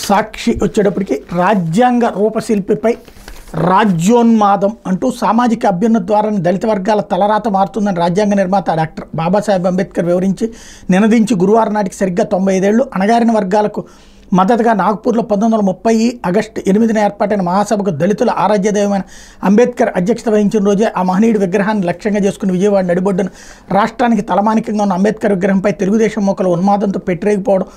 సాక్షి వచ్చేటప్పటికి రాజ్యాంగ రూపశిల్పిపై రాజ్యోన్మాదం అంటూ సామాజిక అభ్యున్నతి ద్వారా దళిత వర్గాల తలరాత మారుతుందని రాజ్యాంగ నిర్మాత డాక్టర్ బాబాసాహెబ్ అంబేద్కర్ వివరించి నినదించి గురువారం నాటికి సరిగ్గా 95 ఏళ్లు అణగారిన వర్గాలకు మద్దతుగా నాగ్పూర్లో 1930 ఆగస్టు 8న ఏర్పాటైన మహాసభకు దళితుల ఆరాధ్య దైవమైన అంబేద్కర్ అధ్యక్షత వహించిన రోజే ఆ మహనీయుడి విగ్రహాన్ని లక్ష్యంగా చేసుకుని విజయవాడ నడిబొడ్డున రాష్ట్రానికి తలమానికంగా ఉన్న అంబేద్కర్ విగ్రహంపై తెలుగుదేశం మోకలు ఉన్మాదంతో పెట్టిరేగిపోవడం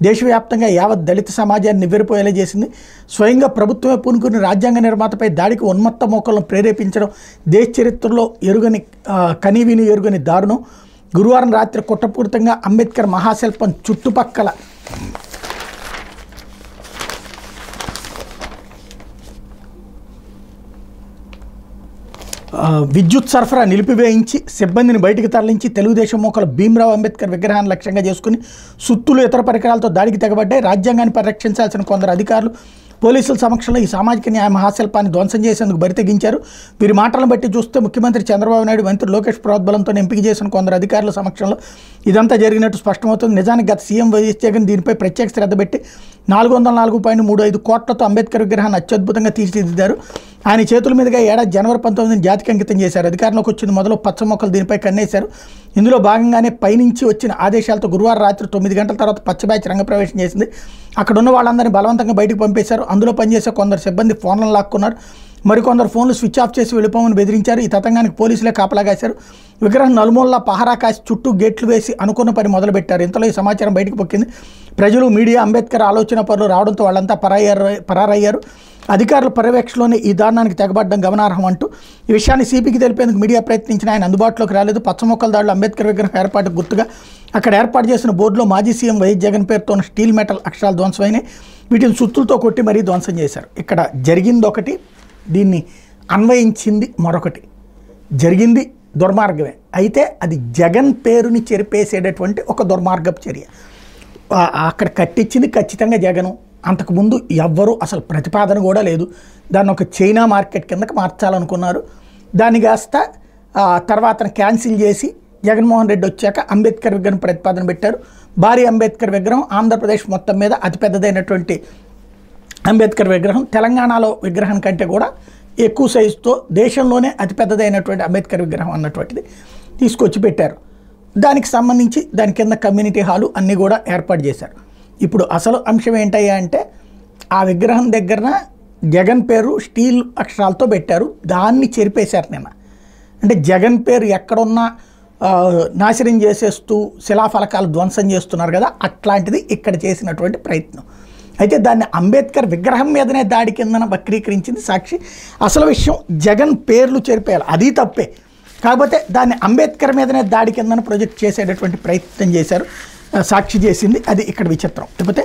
దేశవ్యాప్తంగా యావత్ దళిత సమాజాన్ని నివ్వెరపోయేలా చేసింది. స్వయంగా ప్రభుత్వమే పూనుకుని రాజ్యాంగ నిర్మాతపై దాడికి ఉన్మత్త మోకలను ప్రేరేపించడం దేశ చరిత్రలో కనీవిని ఎరుగని దారుణం. గురువారం రాత్రి కుట్రపూరితంగా అంబేద్కర్ మహాశిల్పం చుట్టుపక్కల విద్యుత్ సరఫరా నిలిపివేయించి సిబ్బందిని బయటికి తరలించి తెలుగుదేశం మోకలు భీమ్రావ్ అంబేద్కర్ విగ్రహాన్ని లక్ష్యంగా చేసుకుని సుత్తులు ఇతర పరికరాలతో దాడికి తెగబడ్డాయి. రాజ్యాంగాన్ని పరిరక్షించాల్సిన కొందరు అధికారులు పోలీసుల సమక్షంలో ఈ సామాజిక న్యాయ మహాశిల్పాన్ని ధ్వంసం చేసేందుకు బరితెగించారు. వీరి మాటలను బట్టి చూస్తే ముఖ్యమంత్రి చంద్రబాబు నాయుడు, మంత్రి లోకేష్ ప్రోద్బలంతో ఎంపిక చేసిన కొందరు అధికారుల సమక్షంలో ఇదంతా జరిగినట్టు స్పష్టమవుతుంది. నిజానికి గత సీఎం వైఎస్ జగన్ దీనిపై ప్రత్యేక శ్రద్ధ పెట్టి 404.35 కోట్లతో అంబేద్కర్ విగ్రహాన్ని అత్యద్భుతంగా తీర్చిదిద్దారు. ఆయన చేతుల మీదుగా ఏడాది జనవరి 19ని జాతికి అంకితం చేశారు. అధికారంలోకి వచ్చింది మొదలు పచ్చ మొక్కలు దీనిపై కన్నేశారు. ఇందులో భాగంగానే పైనుంచి వచ్చిన ఆదేశాలతో గురువారం రాత్రి 9 గంటల తర్వాత పచ్చ బ్యాచ్ రంగప్రవేశం చేసింది. అక్కడ ఉన్న వాళ్ళందరినీ బలవంతంగా బయటకు పంపేశారు. అందులో పనిచేసే కొందరు సిబ్బంది ఫోన్లను లాక్కున్నారు. మరికొందరు ఫోన్లు స్విచ్ ఆఫ్ చేసి వెళ్ళిపోమని బెదిరించారు. ఈ తతంగానికి పోలీసులే కాపలాగాశారు. విగ్రహం నలుమూలలా పహరా కాసి చుట్టూ గేట్లు వేసి అనుకున్న పని మొదలుపెట్టారు. ఇంతలో ఈ సమాచారం బయటకు పొక్కింది. ప్రజలు, మీడియా అంబేద్కర్ ఆలోచన పరులు రావడంతో వాళ్ళంతా పరారయ్యారు. అధికారుల పర్యవేక్షణలోనే ఈ దారుణానికి తెగబడ్డం గమనార్హం అంటూ ఈ విషయాన్ని సిపికి తెలిపేందుకు మీడియా ప్రయత్నించిన ఆయన అందుబాటులోకి రాలేదు. పచ్చమొక్కల దాడిలో అంబేద్కర్ విగ్రహం ఏర్పాటుకు గుర్తుగా అక్కడ ఏర్పాటు చేసిన బోర్డులో మాజీ సీఎం వైఎస్ జగన్ పేరుతో స్టీల్ మెటల్ అక్షరాలు ధ్వంసమైనాయి. వీటిని సుత్తులతో కొట్టి మరీ ధ్వంసం చేశారు. ఇక్కడ జరిగింది ఒకటి, దీన్ని అన్వయించింది మరొకటి. జరిగింది దుర్మార్గమే, అయితే అది జగన్ పేరుని చెరిపేసేటటువంటి ఒక దుర్మార్గపు చర్య. అక్కడ కట్టించింది ఖచ్చితంగా జగను. అంతకుముందు ఎవ్వరూ అసలు ప్రతిపాదన కూడా లేదు. దాన్ని ఒక చైనా మార్కెట్ కిందకి మార్చాలనుకున్నారు. దాన్ని కాస్త తర్వాత క్యాన్సిల్ చేసి జగన్మోహన్ రెడ్డి వచ్చాక అంబేద్కర్ విగ్రహం ప్రతిపాదన పెట్టారు. భారీ అంబేద్కర్ విగ్రహం ఆంధ్రప్రదేశ్ మొత్తం మీద అతిపెద్దదైనటువంటి అంబేద్కర్ విగ్రహం, తెలంగాణలో విగ్రహం కంటే కూడా ఎక్కువ సైజుతో దేశంలోనే అతిపెద్దదైనటువంటి అంబేద్కర్ విగ్రహం అన్నటువంటిది తీసుకొచ్చి పెట్టారు. దానికి సంబంధించి దాని కింద కమ్యూనిటీ హాలు అన్నీ కూడా ఏర్పాటు చేశారు. ఇప్పుడు అసలు అంశం ఏంటయ్యా అంటే ఆ విగ్రహం దగ్గర జగన్ పేరు స్టీల్ అక్షరాలతో పెట్టారు. దాన్ని చెరిపేశారు నిన్న. అంటే జగన్ పేరు ఎక్కడున్నా నాశనం చేసేస్తూ శిలాఫలకాలు ధ్వంసం చేస్తున్నారు కదా, అట్లాంటిది ఇక్కడ చేసినటువంటి ప్రయత్నం. అయితే దాన్ని అంబేద్కర్ విగ్రహం మీదనే దాడి కిందన వక్రీకరించింది సాక్షి. అసలు విషయం జగన్ పేర్లు చెరిపేయాలి, అది తప్పే. కాకపోతే దాన్ని అంబేద్కర్ మీదనే దాడి కిందన ప్రొజెక్ట్ చేసేటటువంటి ప్రయత్నం చేశారు. సాక్షి చేసింది అది ఇక్కడ విచిత్రం. లేకపోతే